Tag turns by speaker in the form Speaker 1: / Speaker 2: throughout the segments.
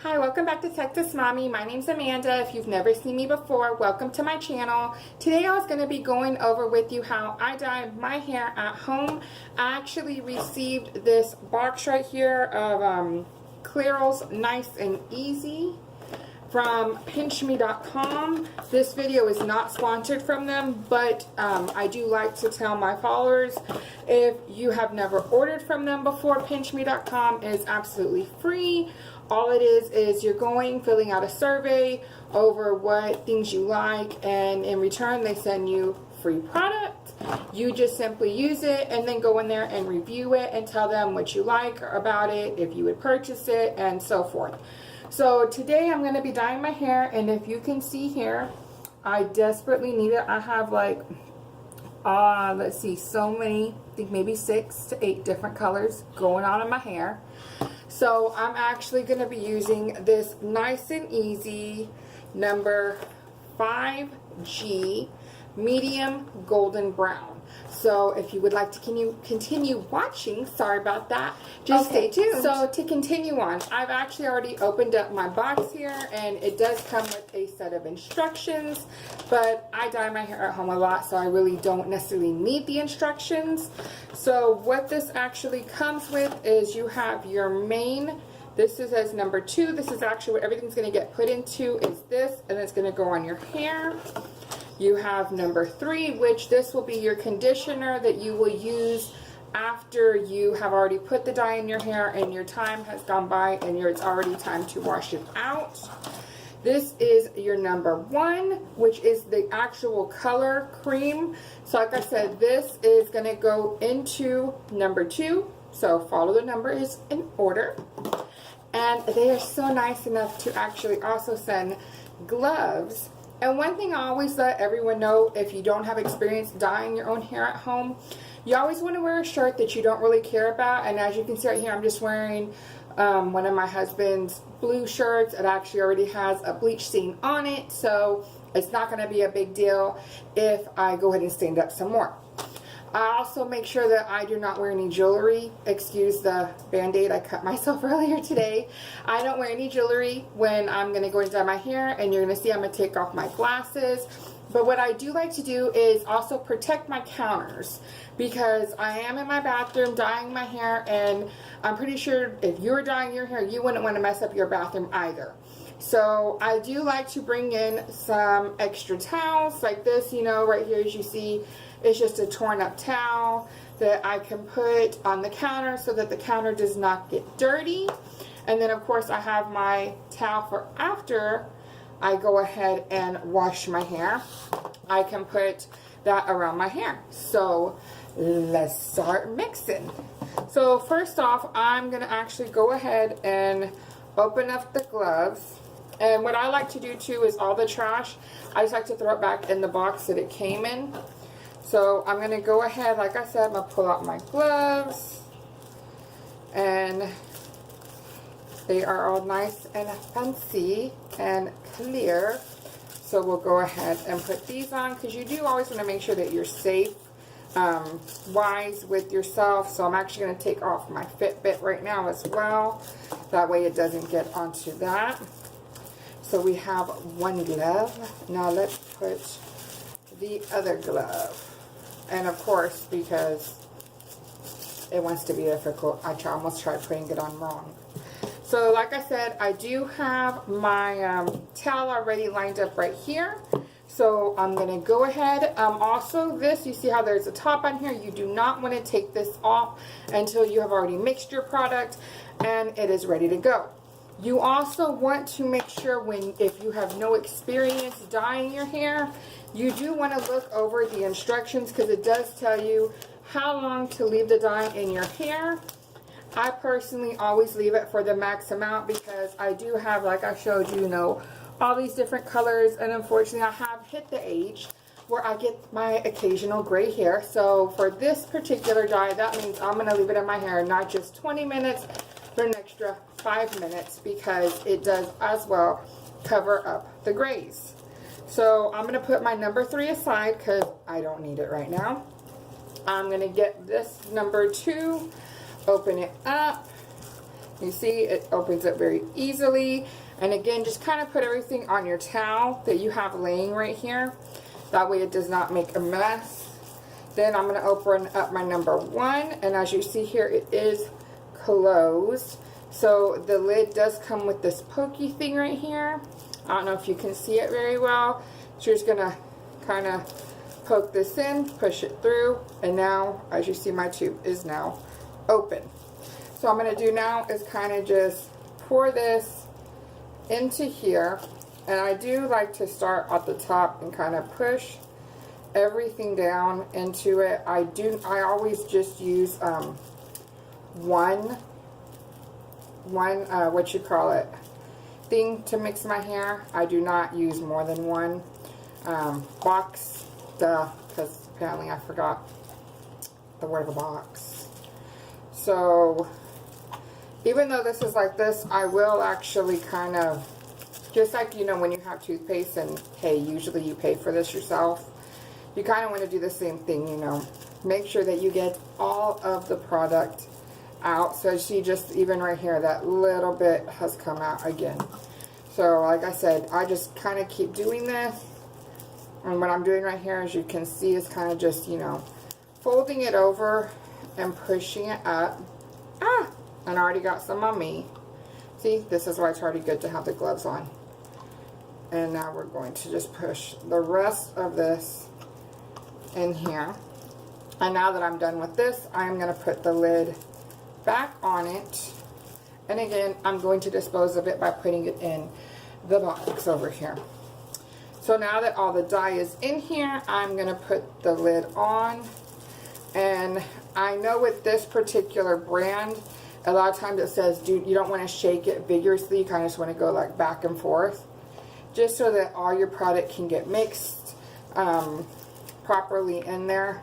Speaker 1: Hi, welcome back to Texas Mommy. My name's Amanda. If you've never seen me before, welcome to my channel. Today I was going to be going over with you how I dye my hair at home. I actually received this box right here of CLAIROL's Nice and Easy from pinchme.com. This video is not sponsored from them, but I do like to tell my followers, if you have never ordered from them before, pinchme.com is absolutely free. All it is you're filling out a survey over what things you like, and in return they send you free product. You just simply use it and then go in there and review it and tell them what you like about it, if you would purchase it, and so forth. So today I'm going to be dyeing my hair, and if you can see here, I desperately need it. I have like, let's see, so many, I think maybe 6 to 8 different colors going on in my hair. So I'm actually going to be using this Nice and Easy number 5G medium golden brown. So if you would like to continue watching, sorry about that, just stay tuned. So to continue on, I've actually already opened up my box here, and it does come with a set of instructions, but I dye my hair at home a lot, so I really don't necessarily need the instructions. So what this actually comes with is you have your main, this is as number 2, this is actually what everything's going to get put into, is this, and it's going to go on your hair. You have number 3, which this will be your conditioner that you will use after you have already put the dye in your hair and your time has gone by and it's already time to wash it out. This is your number 1, which is the actual color cream. So like I said, this is going to go into number 2. So follow the numbers in order. And they are so nice enough to actually also send gloves. And one thing I always let everyone know, if you don't have experience dyeing your own hair at home, you always want to wear a shirt that you don't really care about. And as you can see right here, I'm just wearing one of my husband's blue shirts. It actually already has a bleach stain on it, so it's not going to be a big deal if I go ahead and stain it up some more. I also make sure that I do not wear any jewelry. Excuse the band-aid, I cut myself earlier today. I don't wear any jewelry when I'm going to go and dye my hair, and you're going to see I'm going to take off my glasses. But what I do like to do is also protect my counters, because I am in my bathroom dyeing my hair, and I'm pretty sure if you were dyeing your hair, you wouldn't want to mess up your bathroom either. So I do like to bring in some extra towels like this, you know, right here as you see. It's just a torn up towel that I can put on the counter so that the counter does not get dirty. And then of course I have my towel for after I go ahead and wash my hair. I can put that around my hair. So let's start mixing. So first off, I'm going to actually go ahead and open up the gloves. And what I like to do too is all the trash, I just like to throw it back in the box that it came in. So I'm going to go ahead, like I said, I'm going to pull out my gloves, and they are all nice and fancy and clear. So we'll go ahead and put these on, because you do always want to make sure that you're safe, wise with yourself. So I'm actually going to take off my Fitbit right now as well. That way it doesn't get onto that. So we have one glove. Now let's put the other glove. And of course, because it wants to be difficult, I almost tried putting it on wrong. So like I said, I do have my towel already lined up right here. So I'm going to go ahead. Also this, you see how there's a top on here. You do not want to take this off until you have already mixed your product and it is ready to go. You also want to make sure if you have no experience dyeing your hair, you do want to look over the instructions, because it does tell you how long to leave the dye in your hair. I personally always leave it for the max amount, because I do have, like I showed you, all these different colors, and unfortunately I have hit the age where I get my occasional gray hair. So for this particular dye, that means I'm going to leave it in my hair not just 20 minutes, but an extra 5 minutes, because it does as well cover up the grays. So I'm going to put my number 3 aside because I don't need it right now. I'm going to get this number 2, open it up, You see, it opens up very easily. And again, just kind of put everything on your towel that you have laying right here. That way it does not make a mess. Then I'm going to open up my number 1. And as you see here, it is closed. So the lid does come with this pokey thing right here. I don't know if you can see it very well. So you're just going to kind of poke this in, push it through. And now, as you see, my tube is now open. So what I'm going to do now is kind of just pour this into here. And I do like to start at the top and kind of push everything down into it. I always just use one thing to mix my hair. I do not use more than one box, because apparently I forgot the word of a box. So even though this is like this, I will actually kind of, just like, you know, when you have toothpaste and, hey, usually you pay for this yourself, you kind of want to do the same thing, you know. Make sure that you get all of the product out. So see, just even right here, that little bit has come out again. So like I said, I just kind of keep doing this. And what I'm doing right here, as you can see, is kind of just, you know, folding it over and pushing it up. And I already got some on me. See, this is why it's already good to have the gloves on. And now we're going to just push the rest of this in here. And now that I'm done with this, I'm going to put the lid back on it. And again, I'm going to dispose of it by putting it in the box over here. So now that all the dye is in here, I'm going to put the lid on. And I know with this particular brand, a lot of times it says, dude, you don't want to shake it vigorously. You kind of just want to go like back and forth, just so that all your product can get mixed properly in there.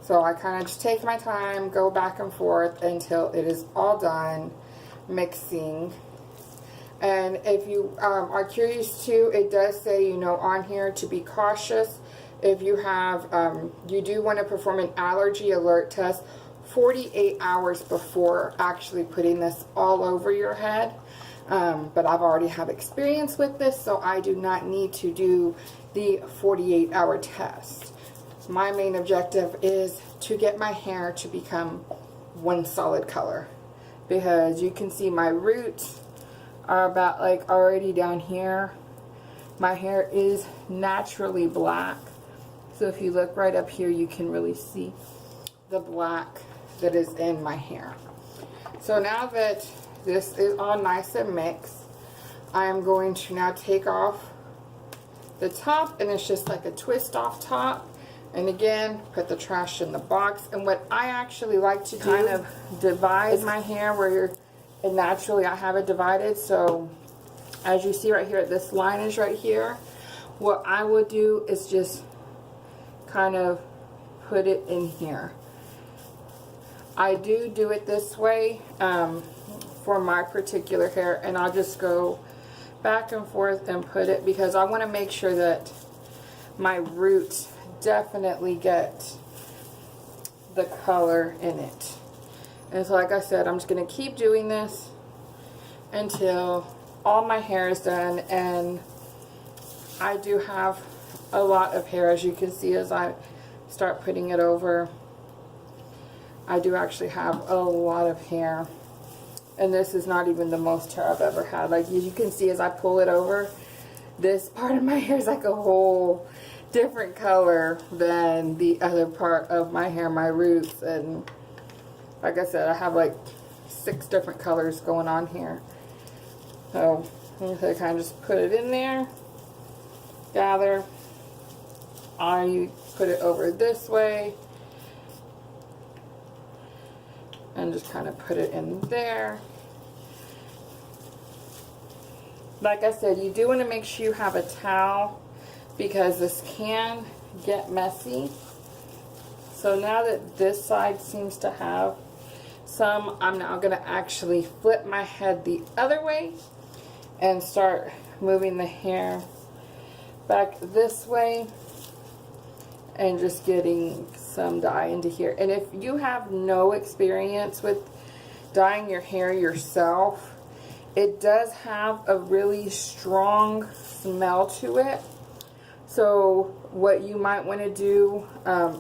Speaker 1: So I kind of just take my time, go back and forth until it is all done mixing. And if you are curious too, it does say, you know, on here to be cautious. If you have, you do want to perform an allergy alert test 48 hours before actually putting this all over your head. But I've already have experience with this, so I do not need to do the 48-hour test. My main objective is to get my hair to become one solid color, because you can see my roots are about like already down here. My hair is naturally black, so if you look right up here, you can really see the black that is in my hair. So now that this is all nice and mixed, I am going to now take off the top, and it's just like a twist off top. And again, put the trash in the box. And what I actually like to do, kind of divide my hair where and naturally I have it divided. So as you see right here, this line is right here. What I would do is just kind of put it in here. I do it this way for my particular hair, and I'll just go back and forth and put it, because I want to make sure that my roots definitely get the color in it. And so like I said, I'm just going to keep doing this until all my hair is done. And I do have a lot of hair, as you can see as I start putting it over. I do actually have a lot of hair, and this is not even the most hair I've ever had. Like you can see as I pull it over, this part of my hair is like a whole different color than the other part of my hair, my roots. And like I said, I have like 6 different colors going on here. So I'm going to kind of just put it in there, gather. I put it over this way and just kind of put it in there. Like I said, you do want to make sure you have a towel, because this can get messy. So now that this side seems to have some, I'm now going to actually flip my head the other way and start moving the hair back this way and just getting some dye into here. And if you have no experience with dyeing your hair yourself, it does have a really strong smell to it. So what you might want to do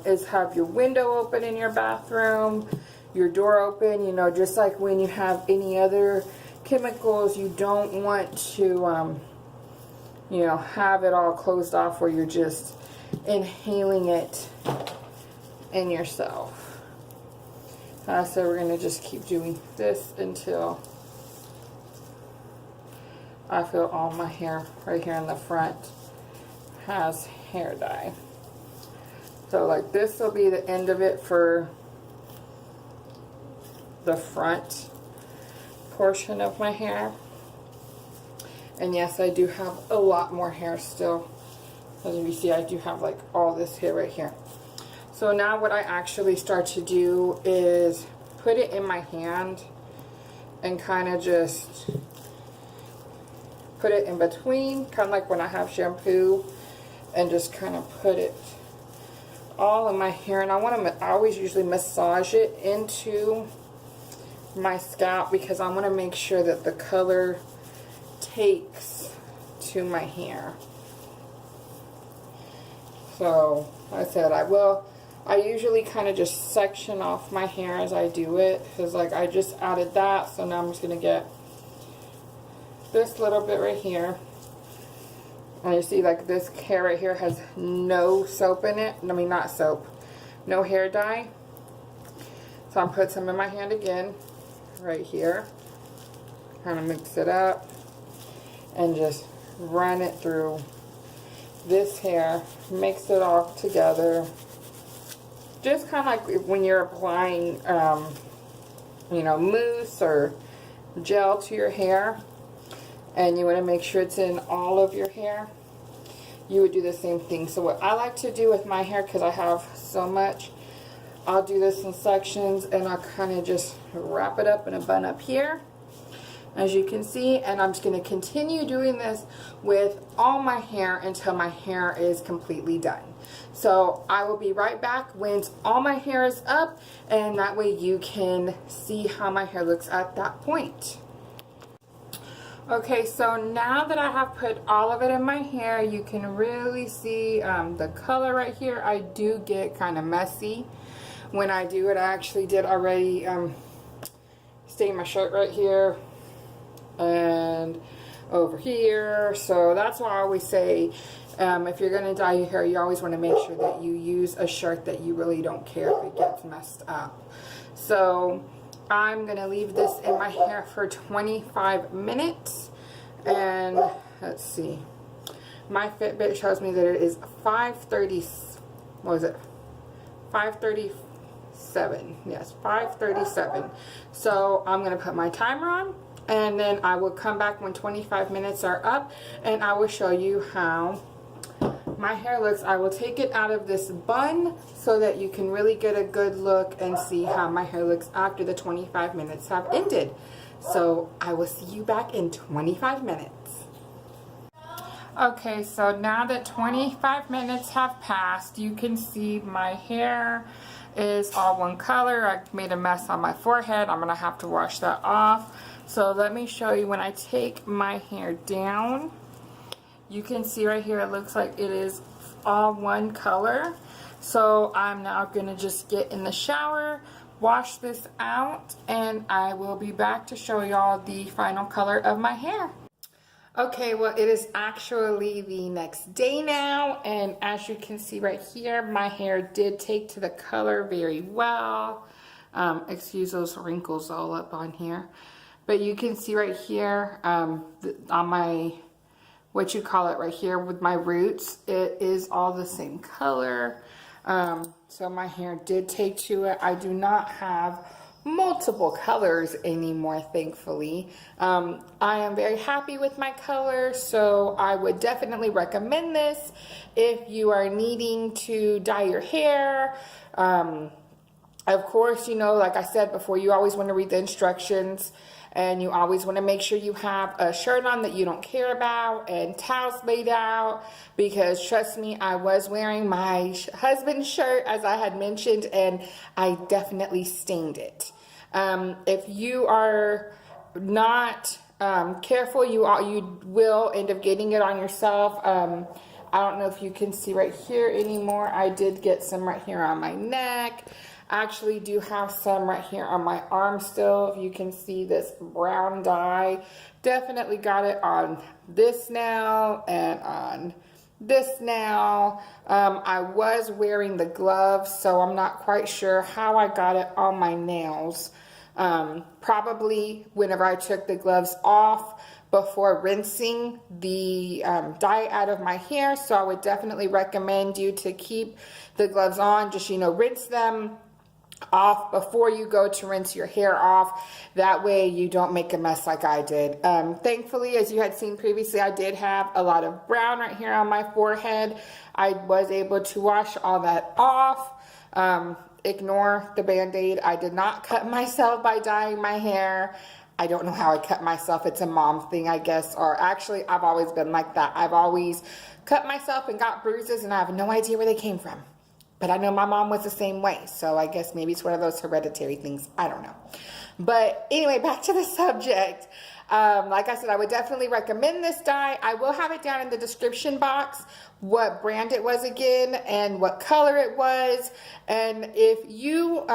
Speaker 1: is have your window open in your bathroom, your door open, you know, just like when you have any other chemicals. You don't want to, you know, have it all closed off where you're just inhaling it in yourself. So we're going to just keep doing this until I feel all my hair right here in the front has hair dye. So like this will be the end of it for the front portion of my hair. And yes, I do have a lot more hair still. As you see, I do have like all this hair right here. So now what I actually start to do is put it in my hand and kind of just put it in between, kind of like when I have shampoo, and just kind of put it all in my hair. And I always usually massage it into my scalp because I want to make sure that the color takes to my hair. So like I said, I usually kind of just section off my hair as I do it, because like I just added that, so now I'm just going to get this little bit right here. And you see like this hair right here has no soap in it. I mean, not soap, no hair dye. So I'm put some in my hand again, right here. Kind of mix it up and just run it through this hair. Mix it all together. Just kind of like when you're applying, you know, mousse or gel to your hair, and you want to make sure it's in all of your hair, you would do the same thing. So what I like to do with my hair, because I have so much, I'll do this in sections, and I'll kind of just wrap it up in a bun up here, as you can see. And I'm just going to continue doing this with all my hair until my hair is completely done. So I will be right back when all my hair is up, and that way you can see how my hair looks at that point. Okay, so now that I have put all of it in my hair, you can really see the color right here. I do get kind of messy when I do it. I actually did already stain my shirt right here and over here. So that's why I always say, if you're going to dye your hair, you always want to make sure that you use a shirt that you really don't care if it gets messed up. So I'm going to leave this in my hair for 25 minutes. And let's see. My Fitbit shows me that it is 5:30. What was it? 5:37. Yes, 5:37. So I'm going to put my timer on, and then I will come back when 25 minutes are up, and I will show you how my hair looks. I will take it out of this bun so that you can really get a good look and see how my hair looks after the 25 minutes have ended. So I will see you back in 25 minutes. Okay, so now that 25 minutes have passed, you can see my hair is all one color. I made a mess on my forehead. I'm gonna have to wash that off. So let me show you when I take my hair down. You can see right here, it looks like it is all one color. So I'm now going to just get in the shower, wash this out, and I will be back to show y'all the final color of my hair. Okay, well, it is actually the next day now, and as you can see right here, my hair did take to the color very well. Excuse those wrinkles all up on here. But you can see right here on my, what you call it right here with my roots, it is all the same color. So my hair did take to it. I do not have multiple colors anymore, thankfully. I am very happy with my color, so I would definitely recommend this if you are needing to dye your hair. Of course, you know, like I said before, you always want to read the instructions. And you always want to make sure you have a shirt on that you don't care about and towels laid out, because trust me, I was wearing my husband's shirt, as I had mentioned, and I definitely stained it. If you are not careful, you will end up getting it on yourself. I don't know if you can see right here anymore. I did get some right here on my neck. I actually do have some right here on my arm still. If you can see this brown dye, definitely got it on this nail and on this nail. I was wearing the gloves, so I'm not quite sure how I got it on my nails. Probably whenever I took the gloves off before rinsing the dye out of my hair. So I would definitely recommend you to keep the gloves on. Just, you know, rinse them off before you go to rinse your hair off. That way you don't make a mess like I did. Thankfully, as you had seen previously, I did have a lot of brown right here on my forehead. I was able to wash all that off. Ignore the band-aid. I did not cut myself by dyeing my hair. I don't know how I cut myself. It's a mom thing, I guess. Or actually, I've always been like that. I've always cut myself and got bruises, and I have no idea where they came from. But I know my mom was the same way. So I guess maybe it's one of those hereditary things. I don't know. But anyway, back to the subject. Like I said, I would definitely recommend this dye. I will have it down in the description box what brand it was again and what color it was. And if you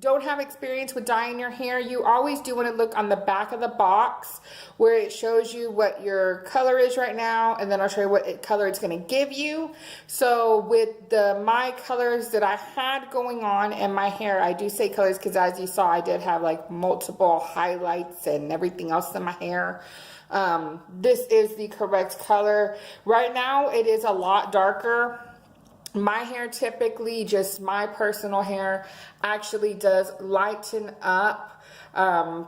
Speaker 1: don't have experience with dyeing your hair, you always do want to look on the back of the box where it shows you what your color is right now, and then I'll show you what color it's going to give you. So with my colors that I had going on in my hair, I do say colors because as you saw, I did have like multiple highlights and everything else in my hair. This is the correct color. Right now it is a lot darker. My hair typically, just my personal hair, actually does lighten up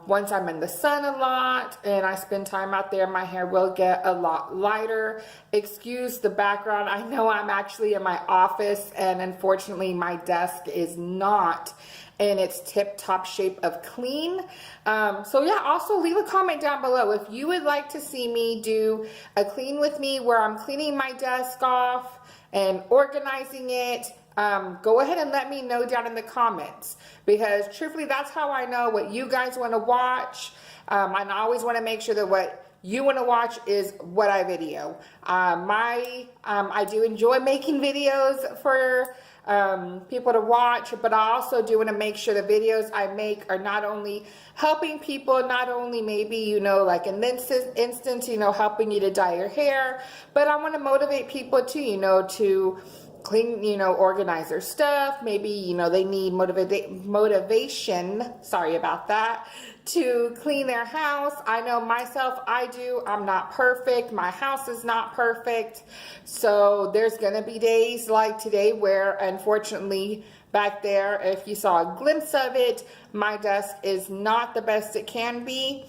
Speaker 1: once I'm in the sun a lot and I spend time out there. My hair will get a lot lighter. Excuse the background. I know I'm actually in my office, and unfortunately my desk is not in its tip-top shape of clean. So yeah, also leave a comment down below if you would like to see me do a clean with me where I'm cleaning my desk off and organizing it. Go ahead and let me know down in the comments, because truthfully that's how I know what you guys want to watch. And I always want to make sure that what you want to watch is what I video. I do enjoy making videos for people to watch, but I also do want to make sure the videos I make are not only helping people, not only maybe, you know, like in this instance, you know, helping you to dye your hair, but I want to motivate people too, you know, to clean, you know, organize their stuff. Maybe, you know, they need motivation, sorry about that, to clean their house. I know myself, I do. I'm not perfect. My house is not perfect. So there's going to be days like today where, unfortunately, back there, if you saw a glimpse of it, my desk is not the best it can be.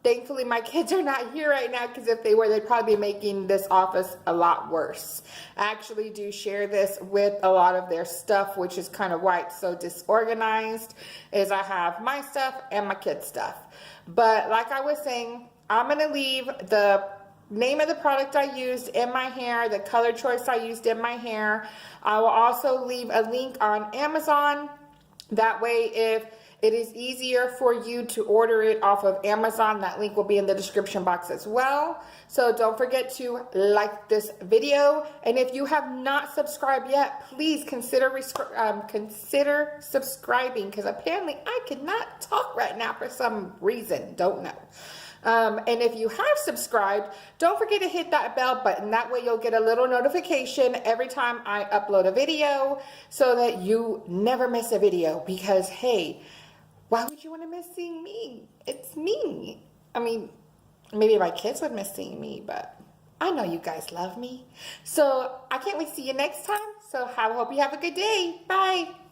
Speaker 1: Thankfully, my kids are not here right now, because if they were, they'd probably be making this office a lot worse. I actually do share this with a lot of their stuff, which is kind of why it's so disorganized, is I have my stuff and my kids' stuff. But like I was saying, I'm going to leave the name of the product I used in my hair, the color choice I used in my hair. I will also leave a link on Amazon. That way, if it is easier for you to order it off of Amazon, that link will be in the description box as well. So don't forget to like this video. And if you have not subscribed yet, please consider subscribing, because apparently I cannot talk right now for some reason. Don't know. And if you have subscribed, don't forget to hit that bell button. That way you'll get a little notification every time I upload a video, so that you never miss a video. Because, hey, why would you want to miss seeing me? It's me. I mean, maybe my kids would miss seeing me, but I know you guys love me. So I can't wait to see you next time. So I hope you have a good day. Bye.